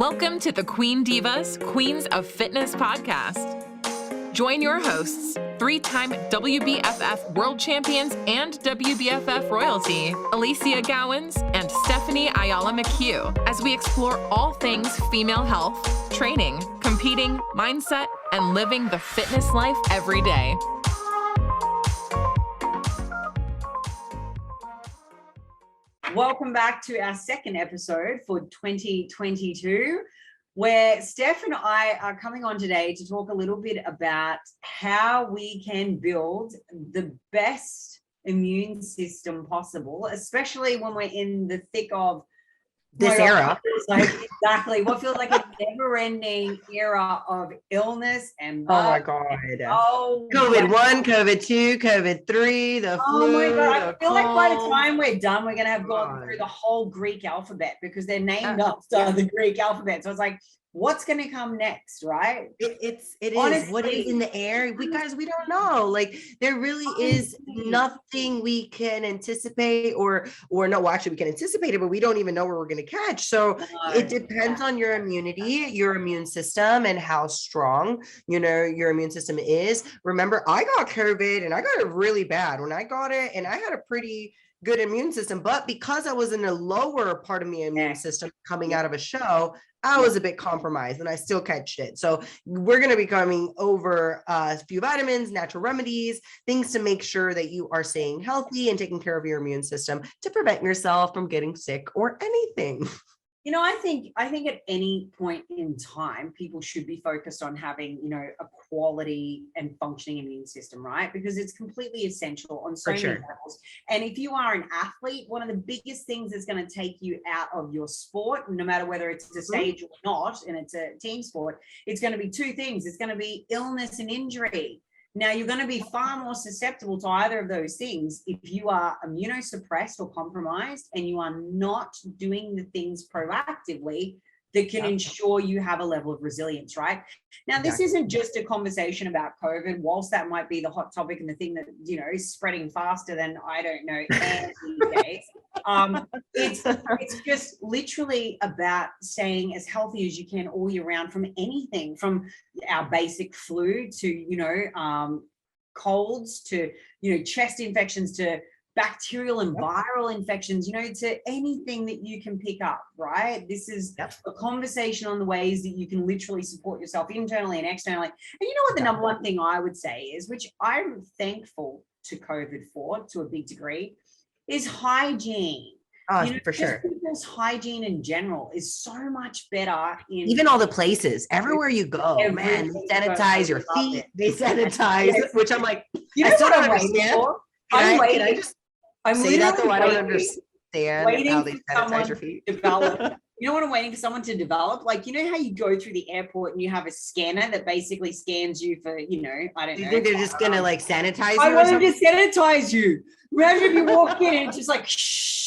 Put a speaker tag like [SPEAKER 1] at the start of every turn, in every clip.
[SPEAKER 1] Welcome to the Queen Divas, Queens of Fitness podcast. Join your hosts, three-time WBFF world champions and WBFF royalty, Alicia Gowans and Stephanie Ayala McHugh, as we explore all things female health, training, competing, mindset, and living the fitness life every day.
[SPEAKER 2] Welcome back to our second episode for 2022, where Steph and I are coming on today to talk a little bit about how we can build the best immune system possible, especially when we're in the thick of
[SPEAKER 3] this era.
[SPEAKER 2] Exactly. What feels like a never-ending era of illness and
[SPEAKER 3] oh my God. COVID 1, COVID 2, COVID 3, the flu.
[SPEAKER 2] Oh my God. I feel like by the time we're done, we're going to have gone through the whole Greek alphabet because they're named after the Greek alphabet. So it's like, what's going to come next, right?
[SPEAKER 3] It is what is in the air. We don't know. Like there really is nothing we can anticipate or no, well, actually we can anticipate it, but we don't even know where we're going to catch. So it depends on your immunity, your immune system, and how strong, your immune system is. Remember, I got COVID and I got it really bad when I got it, and I had a pretty good immune system, but because I was in a lower part of my immune system coming out of a show, I was a bit compromised and I still catched it. So we're going to be coming over a few vitamins, natural remedies, things to make sure that you are staying healthy and taking care of your immune system to prevent yourself from getting sick or anything.
[SPEAKER 2] I think at any point in time, people should be focused on having, a quality and functioning immune system, right? Because it's completely essential on so many levels. And if you are an athlete, one of the biggest things that's going to take you out of your sport, no matter whether it's a stage or not, and it's a team sport, it's going to be two things. It's going to be illness and injury. Now, you're going to be far more susceptible to either of those things if you are immunosuppressed or compromised and you are not doing the things proactively that can ensure you have a level of resilience, right? Now, this isn't just a conversation about COVID, whilst that might be the hot topic and the thing that, is spreading faster than, I don't know, air these days. It's just literally about staying as healthy as you can all year round from anything, from our basic flu to, colds to, chest infections to bacterial and viral infections, to anything that you can pick up, right? This is a conversation on the ways that you can literally support yourself internally and externally. And you know what the number one thing I would say is, which I'm thankful to COVID for to a big degree, is hygiene.
[SPEAKER 3] For sure.
[SPEAKER 2] People's hygiene in general is so much better in
[SPEAKER 3] even all the places, everywhere you go, man, they sanitize your feet, they sanitize, which I'm like, I still don't understand. Can I just say that though? I don't understand how they sanitize your feet.
[SPEAKER 2] Develop. What I'm waiting for someone to develop? Like, how you go through the airport and you have a scanner that basically scans you for, I don't know.
[SPEAKER 3] You think they're just going to like sanitize you?
[SPEAKER 2] I want them to sanitize you. Imagine if you walk in and it's just like, shh.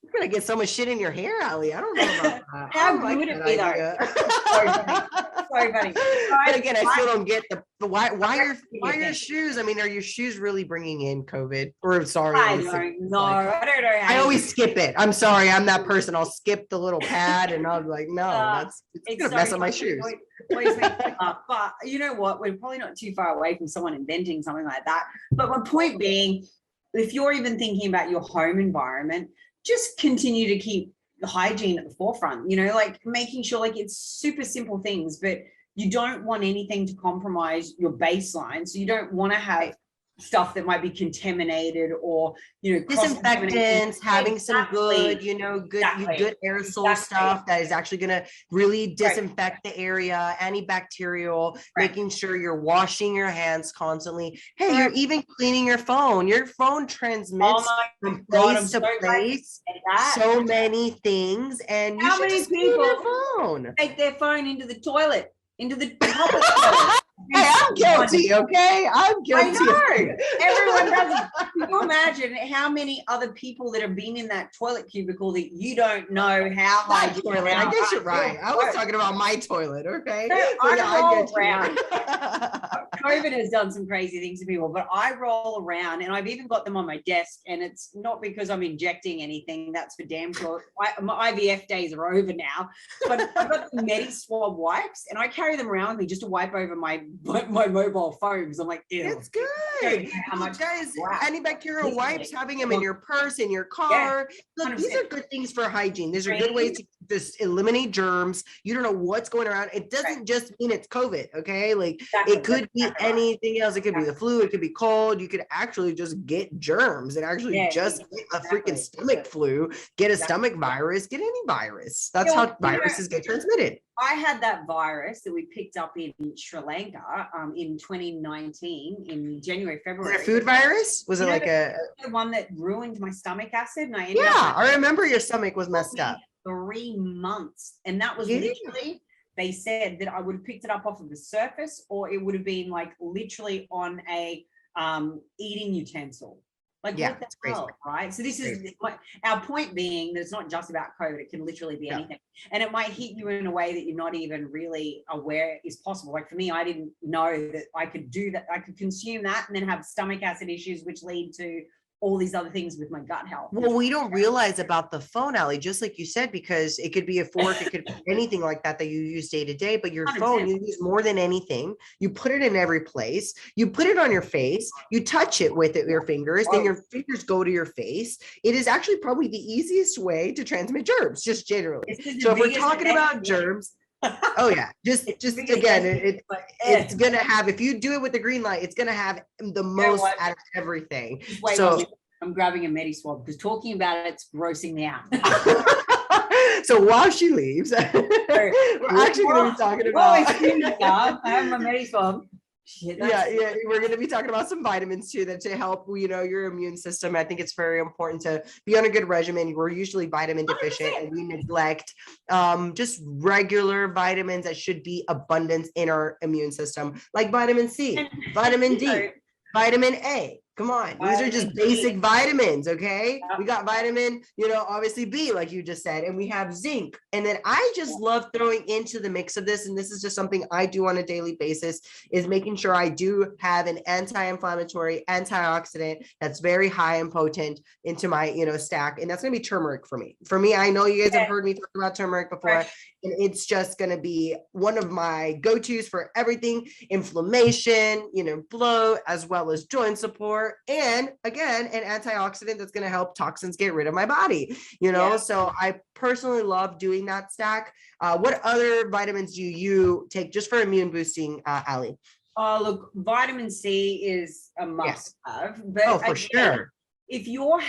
[SPEAKER 3] You're going to get so much shit in your hair, Ali. I don't know about that.
[SPEAKER 2] How good would it be though? Sorry, buddy.
[SPEAKER 3] But again, I still don't get the why your shoes? I mean, are your shoes really bringing in COVID? Or sorry.
[SPEAKER 2] I don't know.
[SPEAKER 3] I always skip it. I'm sorry. I'm that person. I'll skip the little pad and I'll be like, no, it's going to mess up my shoes.
[SPEAKER 2] But you know what? We're probably not too far away from someone inventing something like that. But my point being, if you're even thinking about your home environment, just continue to keep the hygiene at the forefront, like making sure, like, it's super simple things, but you don't want anything to compromise your baseline. So you don't want to have stuff that might be contaminated or,
[SPEAKER 3] disinfectants, having some good, good aerosol stuff that is actually going to really disinfect the area, antibacterial, making sure you're washing your hands constantly. Hey, you're even cleaning your phone. Your phone transmits from place to place so many things, and you should just clean your phone.
[SPEAKER 2] Take their phone into the toilet, into the public toilet.
[SPEAKER 3] Hey, I'm guilty, okay? I'm guilty.
[SPEAKER 2] I know. Everyone does it. Can you imagine how many other people that have been in that toilet cubicle that you don't know how
[SPEAKER 3] That toilet. I guess you're right. I was talking about my toilet, okay?
[SPEAKER 2] I roll around. COVID has done some crazy things to people, but I roll around and I've even got them on my desk, and it's not because I'm injecting anything. That's for damn sure. My IVF days are over now, but I've got the Medi-Swab wipes and I carry them around with me just to wipe over my mobile phone, because I'm like, ew.
[SPEAKER 3] It's good. How much, guys? Antibacterial wipes, having them in your purse, in your car. Look, these are good things for hygiene. These are good ways to just eliminate germs. You don't know what's going around. It doesn't just mean it's COVID, okay? Like it could be anything else. It could be the flu. It could be cold. You could actually just get germs and actually just get a freaking stomach flu, get a stomach virus, get any virus. That's how viruses get transmitted.
[SPEAKER 2] I had that virus that we picked up in Sri Lanka in 2019 in January, February.
[SPEAKER 3] Was it a food virus? Was it like the
[SPEAKER 2] one that ruined my stomach acid? And
[SPEAKER 3] I remember your stomach was messed up.
[SPEAKER 2] 3 months, and that was literally. They said that I would have picked it up off of the surface, or it would have been like literally on a eating utensil. Like, what the hell, right? So this is our point being that it's not just about COVID. It can literally be anything. And it might hit you in a way that you're not even really aware is possible. Like for me, I didn't know that I could do that. I could consume that and then have stomach acid issues, which lead to all these other things with my gut health.
[SPEAKER 3] Well, we don't realize about the phone, Allie, just like you said, because it could be a fork, it could be anything like that you use day to day, but your 100%. Phone, you use more than anything. You put it in every place. You put it on your face. You touch it with your fingers. Then your fingers go to your face. It is actually probably the easiest way to transmit germs, just generally. So if we're talking about germs, just again, it's gonna have, if you do it with the green light, it's gonna have the most out of everything. So
[SPEAKER 2] I'm grabbing a Medi-Swab because talking about it's grossing me out.
[SPEAKER 3] So while she leaves, we're actually going to be talking about.
[SPEAKER 2] I have my Medi-Swab.
[SPEAKER 3] We're going to be talking about some vitamins too, that to help your immune system. I think it's very important to be on a good regimen. We're usually vitamin deficient 100%. And we neglect just regular vitamins that should be abundance in our immune system, like vitamin C, vitamin D, vitamin A. Come on, these are just basic vitamins, okay? We got vitamin, obviously B, like you just said, and we have zinc. And then I just love throwing into the mix of this, and this is just something I do on a daily basis, is making sure I do have an anti-inflammatory, antioxidant that's very high and potent into my, stack. And that's gonna be turmeric for me. For me, I know you guys have heard me talk about turmeric before, and it's just gonna be one of my go-tos for everything, inflammation, bloat, as well as joint support. And again, an antioxidant that's going to help toxins get rid of my body, so I personally love doing that stack. What other vitamins do you take just for immune boosting, Allie?
[SPEAKER 2] Look, vitamin C is a must have, but
[SPEAKER 3] for sure.
[SPEAKER 2] If you're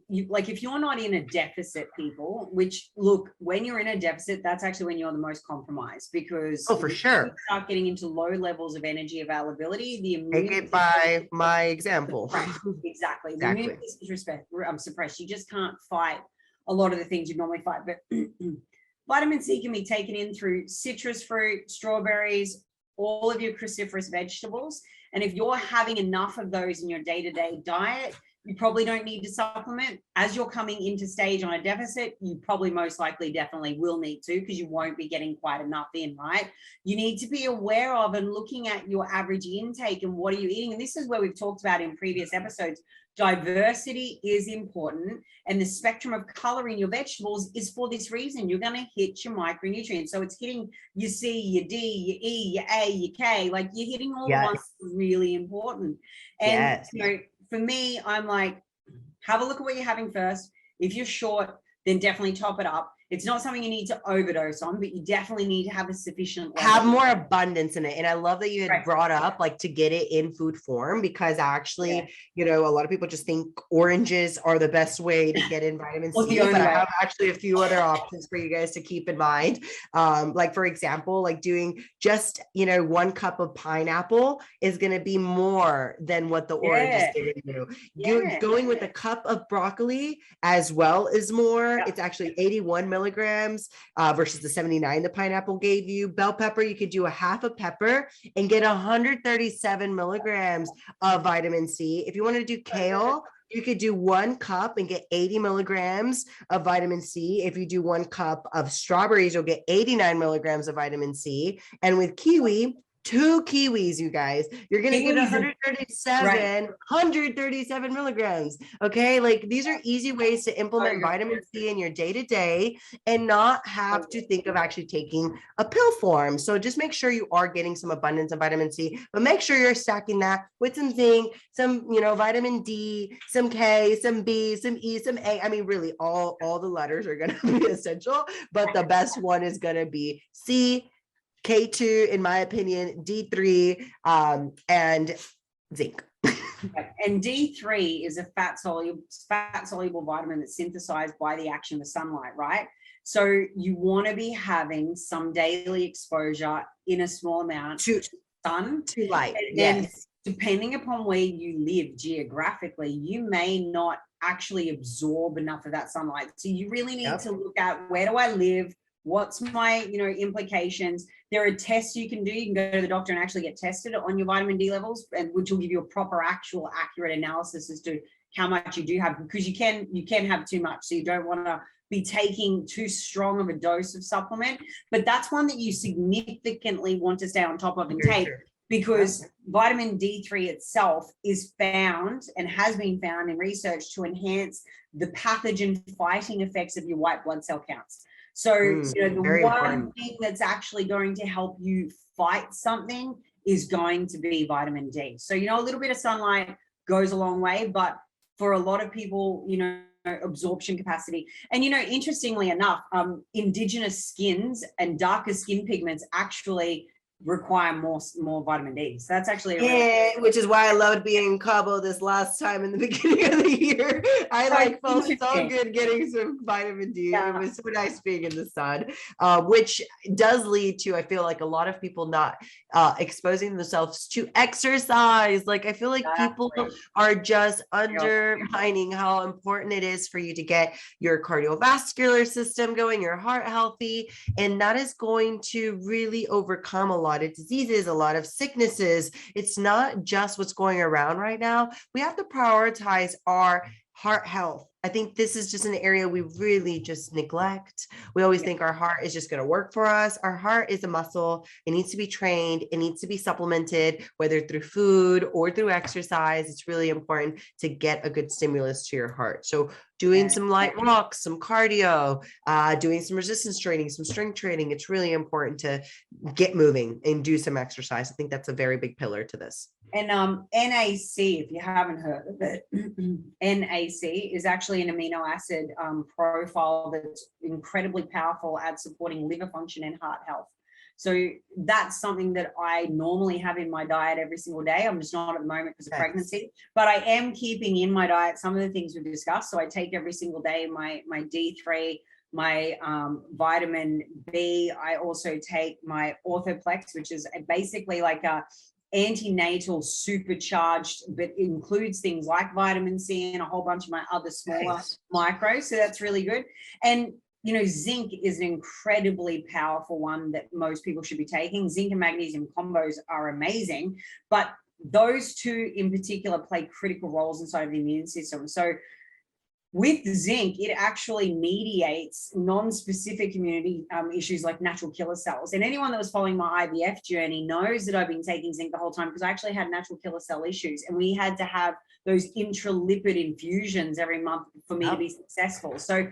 [SPEAKER 2] if you're not in a deficit, people, which look, when you're in a deficit, that's actually when you're the most compromised, because
[SPEAKER 3] for sure,
[SPEAKER 2] you start getting into low levels of energy availability. The immune
[SPEAKER 3] take it by my example.
[SPEAKER 2] Right, exactly. The immune system is suppressed. You just can't fight a lot of the things you normally fight. But vitamin C can be taken in through citrus fruit, strawberries, all of your cruciferous vegetables. And if you're having enough of those in your day-to-day diet, you probably don't need to supplement. As you're coming into stage on a deficit, you probably most likely definitely will need to, because you won't be getting quite enough in, right? You need to be aware of and looking at your average intake and what are you eating. And this is where we've talked about in previous episodes. Diversity is important, and the spectrum of color in your vegetables is for this reason. You're going to hit your micronutrients. So it's hitting your C, your D, your E, your A, your K, like you're hitting all the ones really important. And for me, I'm like, have a look at what you're having first. If you're short, then definitely top it up. It's not something you need to overdose on, but you definitely need to have a sufficient level.
[SPEAKER 3] Have more abundance in it. And I love that you had brought up, like, to get it in food form, because actually, a lot of people just think oranges are the best way to get in vitamin C, but I have actually a few other options for you guys to keep in mind. Like, for example, like doing just, 1 cup of pineapple is going to be more than what the orange is giving you. Going with a cup of broccoli as well is more. It's actually 81 milligrams versus the 79 the pineapple gave you. Bell pepper, you could do a half a pepper and get 137 milligrams of vitamin C. If you want to do kale, you could do 1 cup and get 80 milligrams of vitamin C. If you do 1 cup of strawberries, you'll get 89 milligrams of vitamin C. And with kiwi, 2 kiwis, you guys, you're going to get 137 milligrams. Okay. Like these are easy ways to implement vitamin C in your day-to-day and not have to think of actually taking a pill form. So just make sure you are getting some abundance of vitamin C, but make sure you're stacking that with some zinc, some, vitamin D, some K, some B, some E, some A. I mean, really all the letters are going to be essential, but the best one is going to be C, K2, in my opinion, D3, and zinc.
[SPEAKER 2] And D3 is a fat soluble vitamin that's synthesized by the action of sunlight, right? So you want to be having some daily exposure in a small amount to sun,
[SPEAKER 3] to light.
[SPEAKER 2] And depending upon where you live geographically, you may not actually absorb enough of that sunlight. So you really need to look at, where do I live? What's my, implications? There are tests you can do. You can go to the doctor and actually get tested on your vitamin D levels, and which will give you a proper, actual, accurate analysis as to how much you do have, because you can have too much. So you don't want to be taking too strong of a dose of supplement, but that's one that you significantly want to stay on top of and take, because vitamin D3 itself is found and has been found in research to enhance the pathogen fighting effects of your white blood cell counts. So, the one thing that's actually going to help you fight something is going to be vitamin D. So, a little bit of sunlight goes a long way, but for a lot of people, absorption capacity. And, interestingly enough, indigenous skins and darker skin pigments actually require more vitamin D. So that's actually
[SPEAKER 3] which is why I loved being in Cabo this last time in the beginning of the year. I felt so good getting some vitamin D. It was so nice being in the sun, which does lead to, I feel like, a lot of people not exposing themselves to exercise. Like I feel like people are just undermining how important it is for you to get your cardiovascular system going, your heart healthy, and that is going to really overcome a lot of diseases, a lot of sicknesses. It's not just what's going around right now. We have to prioritize our heart health. I think this is just an area we really just neglect. We always think our heart is just going to work for us. Our heart is a muscle. It needs to be trained. It needs to be supplemented, whether through food or through exercise. It's really important to get a good stimulus to your heart. So doing some light walks, some cardio, doing some resistance training, some strength training. It's really important to get moving and do some exercise. I think that's a very big pillar to this.
[SPEAKER 2] And NAC, if you haven't heard of it, NAC is actually an amino acid profile that's incredibly powerful at supporting liver function and heart health. So that's something that I normally have in my diet every single day. I'm just not at the moment because of pregnancy, but I am keeping in my diet some of the things we've discussed. So I take every single day my D3, my vitamin B. I also take my Orthoplex, which is basically like a antenatal supercharged, but includes things like vitamin C and a whole bunch of my other smaller micros. So that's really good. And zinc is an incredibly powerful one that most people should be taking. Zinc and magnesium combos are amazing, but those two in particular play critical roles inside of the immune system. So with zinc, it actually mediates non-specific immunity issues like natural killer cells. And anyone that was following my IVF journey knows that I've been taking zinc the whole time, because I actually had natural killer cell issues, and we had to have those intralipid infusions every month for me to be successful. So,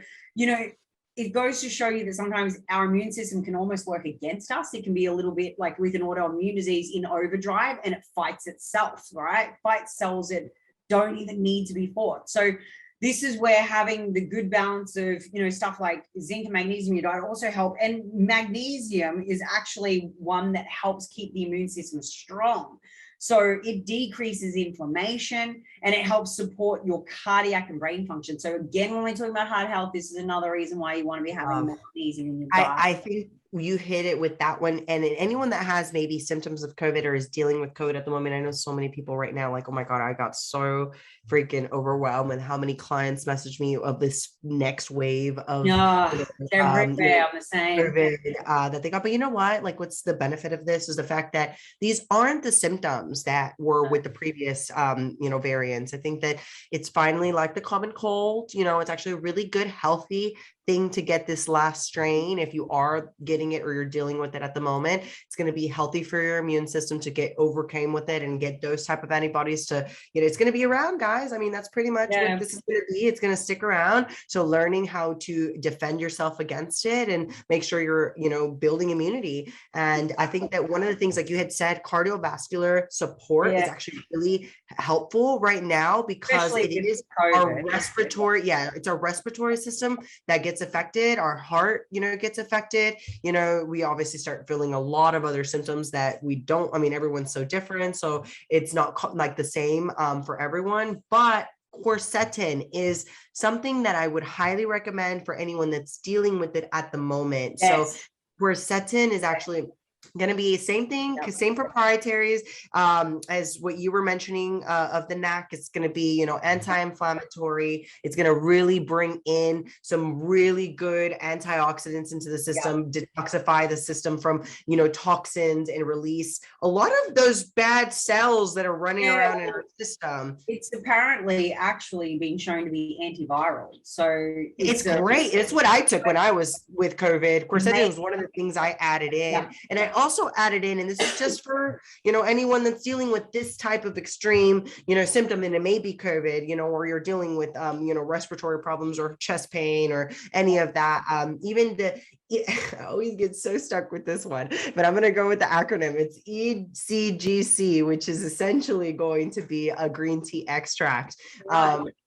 [SPEAKER 2] it goes to show you that sometimes our immune system can almost work against us. It can be a little bit like with an autoimmune disease in overdrive, and it fights itself, right? Fights cells that don't even need to be fought. So this is where having the good balance of, stuff like zinc and magnesium in your diet also help. And magnesium is actually one that helps keep the immune system strong. So it decreases inflammation and it helps support your cardiac and brain function. So again, when we're talking about heart health, this is another reason why you want to be having magnesium in your diet.
[SPEAKER 3] I think you hit it with that one. And anyone that has maybe symptoms of COVID or is dealing with COVID at the moment, I know so many people right now, like, oh my God, I got so freaking overwhelmed with how many clients message me of this next wave of
[SPEAKER 2] everywhere I'm the same.
[SPEAKER 3] COVID that they got. But you know what? Like, what's the benefit of this is the fact that these aren't the symptoms that were with the previous, variants. I think that it's finally like the common cold. It's actually a really good, healthy thing to get this last strain. If you are getting it or you're dealing with it at the moment, it's going to be healthy for your immune system to get overcame with it and get those type of antibodies to, it's going to be around, guys. I mean, that's pretty much what this is going to be. It's going to stick around. So learning how to defend yourself against it and make sure you're, building immunity. And I think that one of the things, like you had said, cardiovascular support is actually really helpful right now, because especially it is our respiratory, it's our respiratory system that gets affected. Our heart, gets affected. We obviously start feeling a lot of other symptoms that we don't, everyone's so different. So it's not like the same for everyone, but quercetin is something that I would highly recommend for anyone that's dealing with it at the moment. So quercetin is actually going to be same thing, same proprietaries as what you were mentioning of the NAC. It's going to be, anti-inflammatory. It's going to really bring in some really good antioxidants into the system, detoxify the system from, toxins, and release a lot of those bad cells that are running around in our system.
[SPEAKER 2] It's apparently actually been shown to be antiviral. So
[SPEAKER 3] it's great. It's what I took when I was with COVID. Quercetin was one of the things I added in. And I also added in, and this is just for, anyone that's dealing with this type of extreme, symptom, and it may be COVID, or you're dealing with, respiratory problems or chest pain or any of that. I always get so stuck with this one, but I'm going to go with the acronym. It's ECGC, which is essentially going to be a green tea extract.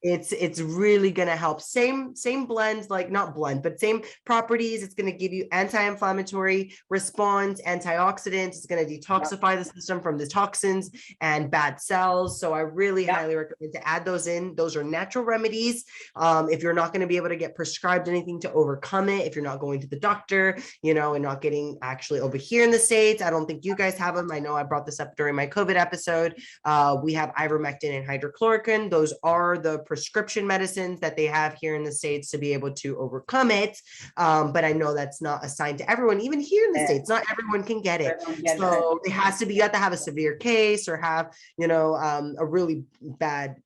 [SPEAKER 3] It's really going to help. Same blend, like not blend, but same properties. It's going to give you anti-inflammatory response, antioxidants. It's going to detoxify the system from the toxins and bad cells. So I really highly recommend to add those in. Those are natural remedies. If you're not going to be able to get prescribed anything to overcome it, if you're not going to the doctor, and not getting actually over here in the States, I don't think you guys have them. I know I brought this up during my COVID episode. We have ivermectin and hydrochloroquine. Those are the prescription medicines that they have here in the States to be able to overcome it. But I know that's not assigned to everyone, even here in the States. Not everyone can get it. So it has to be, you have to have a severe case or have, a really bad,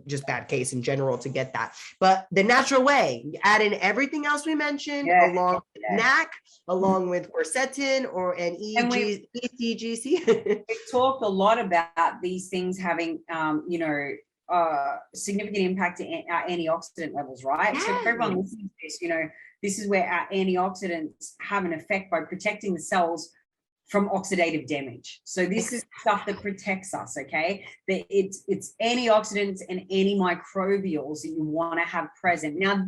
[SPEAKER 3] just bad case in general to get that. But the natural way, add in everything else we mentioned along with NAC, along with quercetin ECGC.
[SPEAKER 2] We talked a lot about these things having, significant impact to our antioxidant levels, right? So for everyone listening to this, this is where our antioxidants have an effect by protecting the cells from oxidative damage. So this is stuff that protects us, okay? That it's antioxidants and antimicrobials that you want to have present. Now,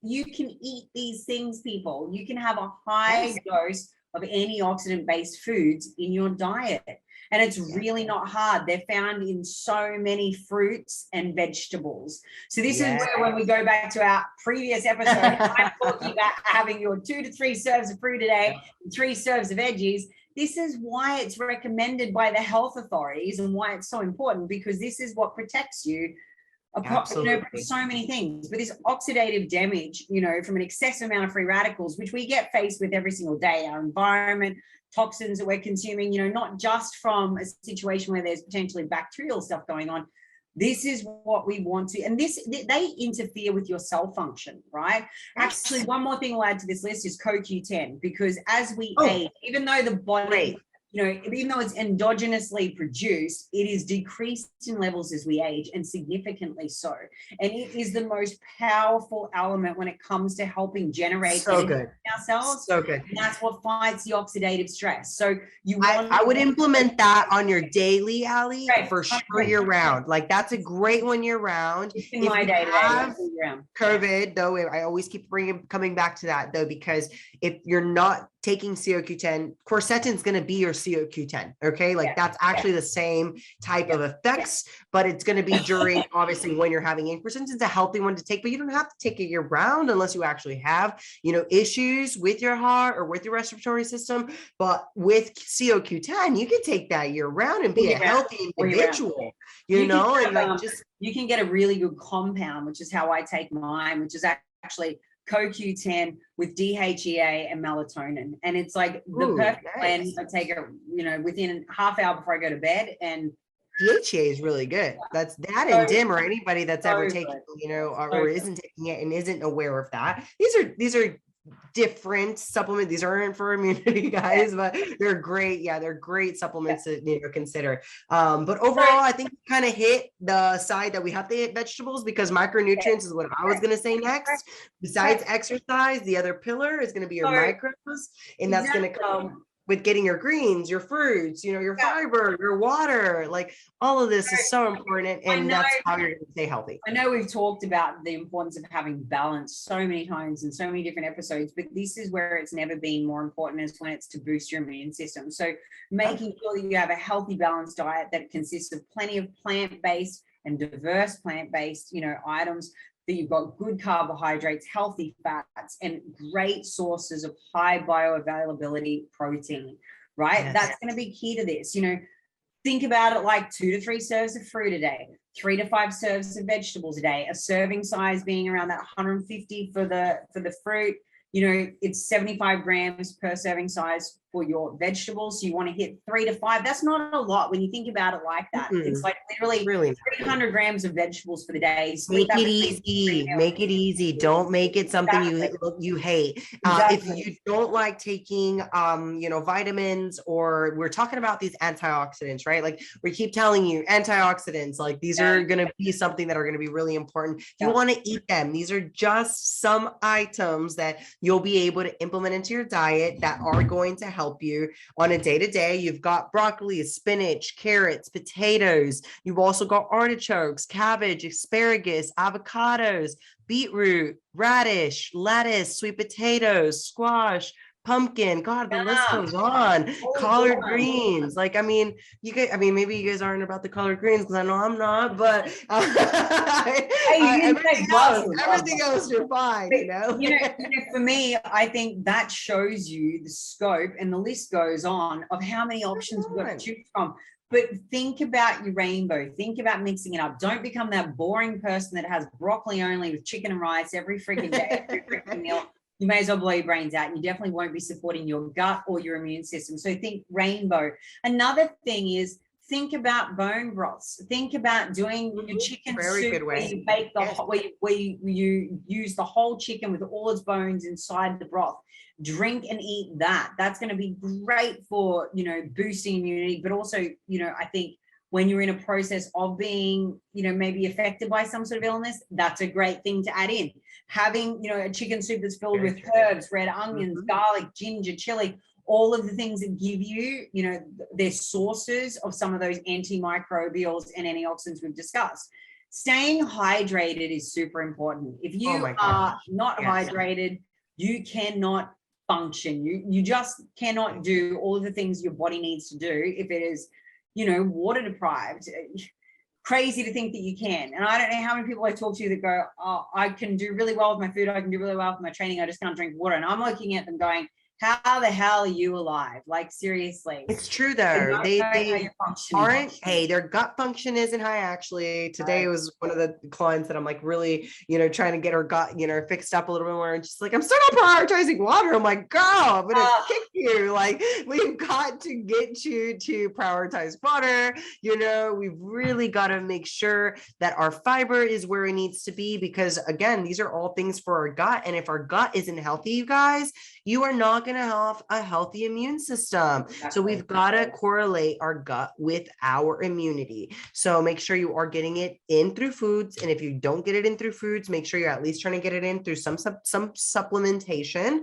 [SPEAKER 2] you can eat these things, people. You can have a high dose of antioxidant-based foods in your diet. And it's really not hard. They're found in so many fruits and vegetables. So this is where, when we go back to our previous episode, I'm talking about having your 2 to 3 serves of fruit a day, and 3 serves of veggies. This is why it's recommended by the health authorities and why it's so important, because this is what protects you so many things. But this oxidative damage, from an excessive amount of free radicals, which we get faced with every single day, our environment, toxins that we're consuming, not just from a situation where there's potentially bacterial stuff going on. This is what we want to, and they interfere with your cell function, right? Actually, one more thing I'll add to this list is CoQ10, because as we age, even though the body, even though it's endogenously produced, it is decreased in levels as we age, and significantly so. And it is the most powerful element when it comes to helping generate energy in our cells. So good. And that's what fights the oxidative stress. So I would implement that on your daily, Ali, for sure, year round. Like, that's a great one year round. In my day to day, COVID, though, I always keep coming back to that, though, because if you're not
[SPEAKER 3] taking CoQ10, quercetin is going to be your CoQ10. Okay. Like that's actually the same type of effects, but it's going to be during, obviously, when you're having quercetin is a healthy one to take, but you don't have to take it year round unless you actually have, issues with your heart or with your respiratory system. But with CoQ10, you can take that year round and be a healthy individual,
[SPEAKER 2] you can get a really good compound, which is how I take mine, which is actually CoQ10 with DHEA and melatonin. And it's like the perfect blend. I take it, within half hour before I go to bed. And
[SPEAKER 3] DHEA is really good. That's that and DIM, or anybody that's ever taken, or isn't taking it and isn't aware of that. These are different supplements. These aren't for immunity, guys, but they're great. Yeah, they're great supplements to consider. But overall, I think we kind of hit the side that we have to hit vegetables, because micronutrients is what I was going to say next. Besides exercise, the other pillar is going to be your micros, and that's going to come with getting your greens, your fruits, your fiber, your water, like all of this is so important. And that's how you're going to stay healthy.
[SPEAKER 2] I know we've talked about the importance of having balance so many times in so many different episodes, but this is where it's never been more important, is when it's to boost your immune system. So making sure that you have a healthy, balanced diet that consists of plenty of plant-based and diverse plant-based, items, that you've got good carbohydrates, healthy fats, and great sources of high bioavailability protein, right? Yes. That's going to be key to this. Think about it like 2 to 3 serves of fruit a day, 3 to 5 serves of vegetables a day, a serving size being around that 150 for the fruit. It's 75 grams per serving size for your vegetables. So you want to hit 3 to 5. That's not a lot when you think about it like that. Mm-hmm. It's like literally 300 grams of vegetables for the day.
[SPEAKER 3] Make it easy. Make it easy. Don't make it something you hate. If you don't like taking, vitamins, or we're talking about these antioxidants, right? Like we keep telling you antioxidants, like these are going to be something that are going to be really important. If you want to eat them, these are just some items that you'll be able to implement into your diet that are going to help you on a day-to-day. You've got broccoli, spinach, carrots, potatoes. You've also got artichokes, cabbage, asparagus, avocados, beetroot, radish, lettuce, sweet potatoes, squash, pumpkin. God, the list goes on. Collard greens. Like, maybe you guys aren't about the collard greens, because I know I'm not, but everything else you're fine,
[SPEAKER 2] For me, I think that shows you the scope, and the list goes on of how many options we've got to choose from. But think about your rainbow. Think about mixing it up. Don't become that boring person that has broccoli only with chicken and rice every freaking day, every freaking meal. You may as well blow your brains out. You definitely won't be supporting your gut or your immune system. So think rainbow. Another thing is, think about bone broths. Think about doing your chicken soup where you bake where you use the whole chicken with all its bones inside the broth. Drink and eat that. That's going to be great for, boosting immunity, but also, I think when you're in a process of being, maybe affected by some sort of illness, that's a great thing to add in. Having, a chicken soup that's filled with herbs, red onions, garlic, ginger, chili, all of the things that give you, they're sources of some of those antimicrobials and antioxidants we've discussed. Staying hydrated is super important. If you are not hydrated, you cannot function. You just cannot do all of the things your body needs to do if it is, water deprived. Crazy to think that you can. And I don't know how many people I talk to that go, oh, I can do really well with my food, I can do really well with my training, I just can't drink water. And I'm looking at them going, how the hell are you alive? Like, seriously.
[SPEAKER 3] It's true though. They aren't, hey, their gut function isn't high. Actually, today was one of the clients that I'm like really, trying to get her gut, fixed up a little bit more. And she's like, I'm still not prioritizing water. I'm like, girl, I'm going to kick you. Like, we've got to get you to prioritize water. We've really got to make sure that our fiber is where it needs to be, because again, these are all things for our gut. And if our gut isn't healthy, you guys, you are not going to have a healthy immune system. So we've got to correlate our gut with our immunity. So make sure you are getting it in through foods. And if you don't get it in through foods, make sure you're at least trying to get it in through some supplementation.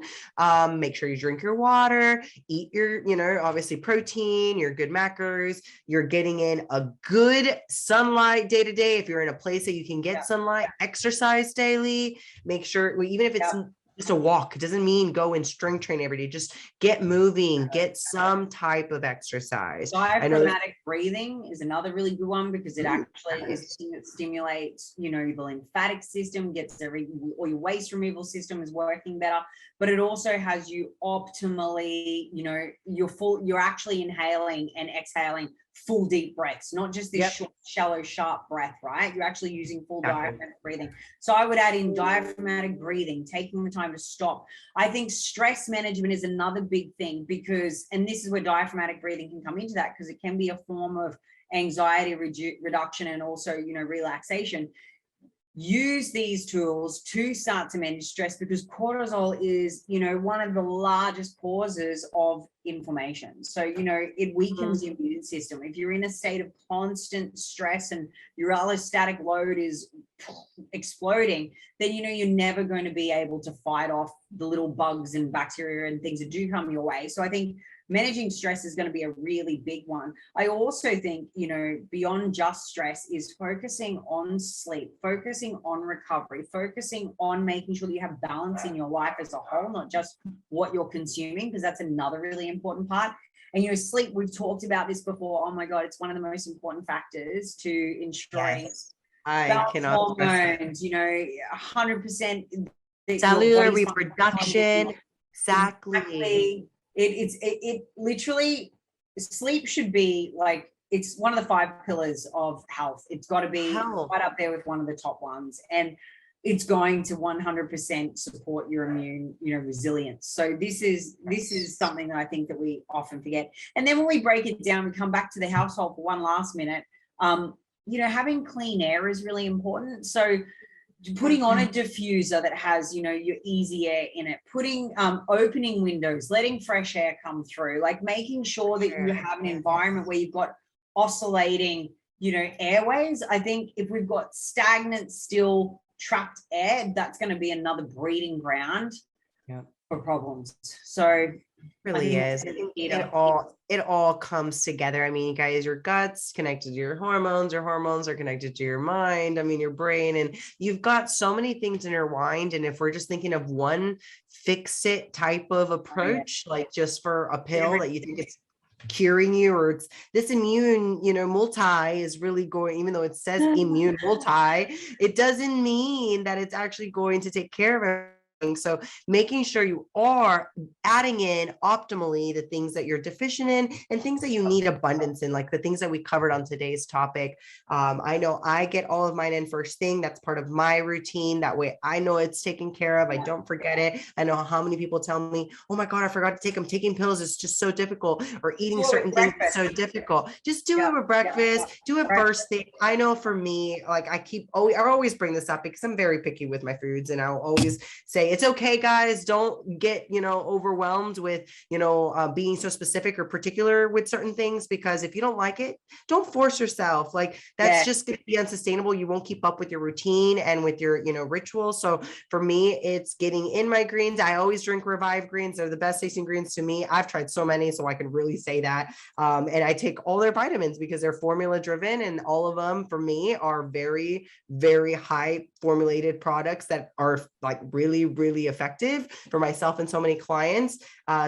[SPEAKER 3] Make sure you drink your water, eat your, obviously protein, your good macros, you're getting in a good sunlight day to day. If you're in a place that you can get sunlight, exercise daily, make sure, even if it's just a walk. It doesn't mean go and strength train every day. Just get moving, get some type of exercise.
[SPEAKER 2] Diaphragmatic breathing is another really good one because it actually stimulates, you know, the lymphatic system, gets or your waste removal system is working better, but it also has you optimally, you know, you're actually inhaling and exhaling full deep breaths, not just this short, shallow, sharp breath, right? You're actually using full diaphragmatic breathing. So I would add in diaphragmatic breathing, taking the time to stop. I think stress management is another big thing because, and this is where diaphragmatic breathing can come into that, because it can be a form of anxiety reduction and also, you know, relaxation. Use these tools to start to manage stress, because cortisol is, you know, one of the largest causes of inflammation. So, you know, it weakens the immune system. If you're in a state of constant stress and your allostatic load is exploding, then, you know, you're never going to be able to fight off the little bugs and bacteria and things that do come your way. So I think managing stress is going to be a really big one. I also think, you know, beyond just stress is focusing on sleep, focusing on recovery, focusing on making sure that you have balance in your life as a whole, not just what you're consuming, because that's another really important part. And, you know, sleep, we've talked about this before. Oh my God, it's one of the most important factors to ensuring hormones, you know, 100%
[SPEAKER 3] cellular reproduction. Exactly.
[SPEAKER 2] It literally, sleep should be like, it's one of the 5 pillars of health. It's got to be right up there with one of the top ones, and it's going to 100% support your immune, you know, resilience. So this is something that I think that we often forget. And then when we break it down, we come back to the household for one last minute. You know, having clean air is really important. So putting on a diffuser that has, you know, your easy air in it, putting opening windows, letting fresh air come through, like making sure that you have an environment where you've got oscillating, you know, airways. I think if we've got stagnant, still trapped air, that's going to be another breeding ground for problems. So
[SPEAKER 3] really is. I think it all comes together. I mean, you guys, your gut's connected to your hormones are connected to your mind. I mean, your brain, and you've got so many things intertwined. And if we're just thinking of one fix it type of approach, like just for a pill that you think it's curing you, or it's this immune, you know, multi is really going, even though it says immune multi, it doesn't mean that it's actually going to take care of it. So making sure you are adding in optimally the things that you're deficient in and things that you need abundance in, like the things that we covered on today's topic. I know I get all of mine in first thing. That's part of my routine. That way I know it's taken care of. I don't forget it. I know how many people tell me, oh my God, I forgot to take them. Taking pills is just so difficult, or eating certain things is so difficult. Just do it with breakfast, do it first thing. I know for me, like I always bring this up because I'm very picky with my foods, and I'll always say, it's okay, guys, don't get, you know, overwhelmed with, you know, being so specific or particular with certain things, because if you don't like it, don't force yourself. Like that's just going to be unsustainable. You won't keep up with your routine and with your, you know, rituals. So for me, it's getting in my greens. I always drink Revive greens. They're the best tasting greens to me. I've tried so many, so I can really say that. And I take all their vitamins because they're formula driven, and all of them for me are very, very high formulated products that are like really, really effective for myself and so many clients.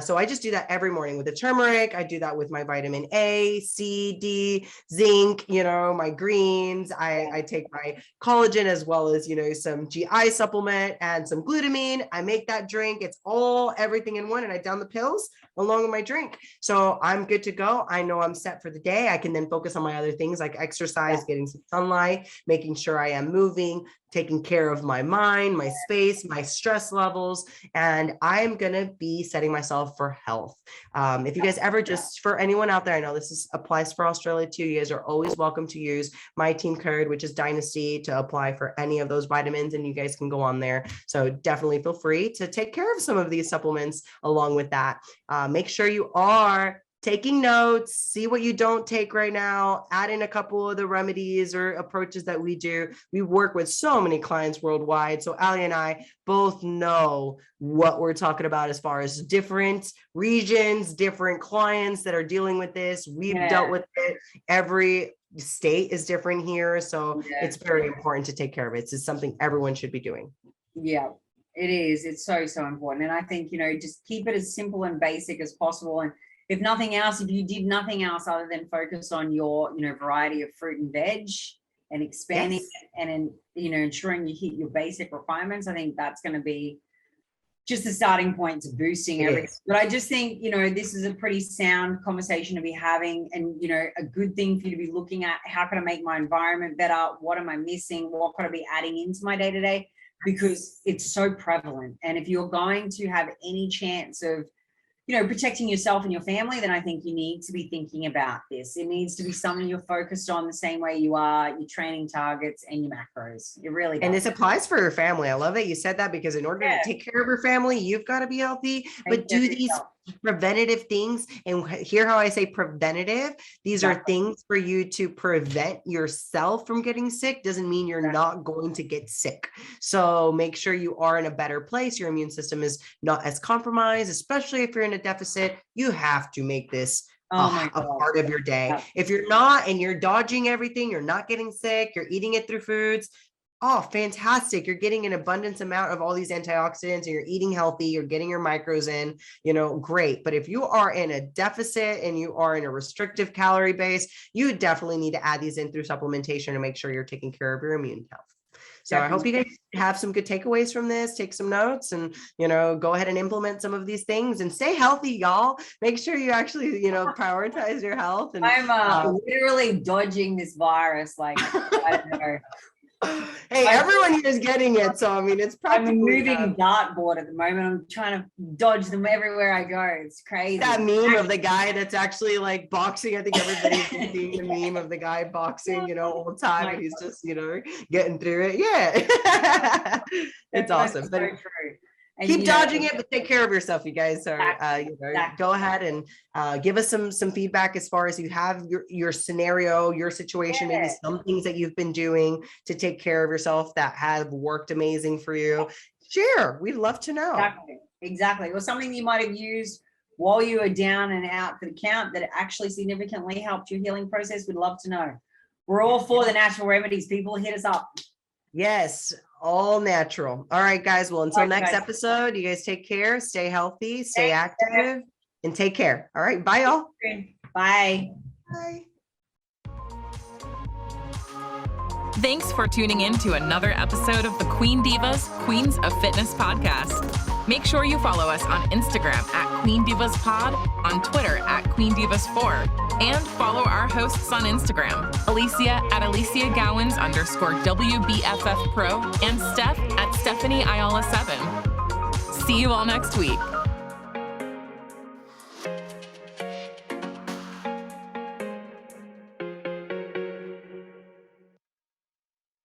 [SPEAKER 3] So I just do that every morning with the turmeric. I do that with my vitamin A, C, D, zinc, you know, my greens. I take my collagen as well as, you know, some GI supplement and some glutamine. I make that drink. It's all everything in one, and I down the pills along with my drink. So I'm good to go. I know I'm set for the day. I can then focus on my other things like exercise, getting some sunlight, making sure I am moving, taking care of my mind, my space, my stress levels, and I'm going to be setting myself for health. If you guys ever, just for anyone out there, I know this applies for Australia too. You guys are always welcome to use my team code, which is Dynasty, to apply for any of those vitamins, and you guys can go on there. So definitely feel free to take care of some of these supplements along with that. Make sure you are taking notes, see what you don't take right now, add in a couple of the remedies or approaches that we do. We work with so many clients worldwide. So Ali and I both know what we're talking about as far as different regions, different clients that are dealing with this. We've dealt with it. Every state is different here. So it's very important to take care of it. It's something everyone should be doing.
[SPEAKER 2] Yeah. It is. It's so, so important. And I think, just keep it as simple and basic as possible. And if nothing else, if you did nothing else other than focus on your, variety of fruit and veg and expanding and ensuring you hit your basic requirements, I think that's going to be just the starting point to boosting everything. But I just think, this is a pretty sound conversation to be having, and, a good thing for you to be looking at. How can I make my environment better? What am I missing? What could I be adding into my day-to-day? Because it's so prevalent. And if you're going to have any chance of, protecting yourself and your family, then I think you need to be thinking about this. It needs to be something you're focused on the same way you are your training targets and your macros. It really does.
[SPEAKER 3] And this applies for your family. I love that you said that, because in order to take care of your family, you've got to be healthy, but do these preventative things. And hear how I say preventative. These are things for you to prevent yourself from getting sick. Doesn't mean you're not going to get sick. So make sure you are in a better place. Your immune system is not as compromised, especially if you're in a deficit. You have to make this a part of your day. Yeah. If you're not, and you're dodging everything, you're not getting sick, you're eating it through foods. Oh, fantastic. You're getting an abundance amount of all these antioxidants, and you're eating healthy, you're getting your micros in, great. But if you are in a deficit and you are in a restrictive calorie base, you definitely need to add these in through supplementation to make sure you're taking care of your immune health. So I hope you guys have some good takeaways from this, take some notes, and, go ahead and implement some of these things and stay healthy, y'all. Make sure you actually, prioritize your health. And
[SPEAKER 2] I'm literally dodging this virus. Like, I don't know.
[SPEAKER 3] Hey, everyone here is getting it. So, it's practically
[SPEAKER 2] I'm a moving dartboard at the moment. I'm trying to dodge them everywhere I go. It's crazy.
[SPEAKER 3] That meme of the guy that's actually like boxing. I think everybody's been seeing the meme of the guy boxing, all the time. And he's just, getting through it. Yeah. It's awesome. So true. And, keep dodging it, but take care of yourself, you guys. So, go ahead and give us some feedback as far as you have your scenario, your situation, maybe some things that you've been doing to take care of yourself that have worked amazing for you. Share. We'd love to know.
[SPEAKER 2] Exactly. Or something you might have used while you were down and out for the count that actually significantly helped your healing process. We'd love to know. We're all for the natural remedies. People, hit us up.
[SPEAKER 3] Yes. All natural. All right, guys. Well, until next episode, you guys take care, stay healthy, stay active, and take care. All right. Bye, y'all.
[SPEAKER 2] Bye.
[SPEAKER 3] Bye.
[SPEAKER 1] Thanks for tuning in to another episode of the Queen Divas, Queens of Fitness podcast. Make sure you follow us on Instagram at Queen Divas Pod, on Twitter at Queen Divas 4, and follow our hosts on Instagram, Alicia at Alicia Gowans _WBFF Pro, and Steph at Stephanie Ayala 7. See you all next week.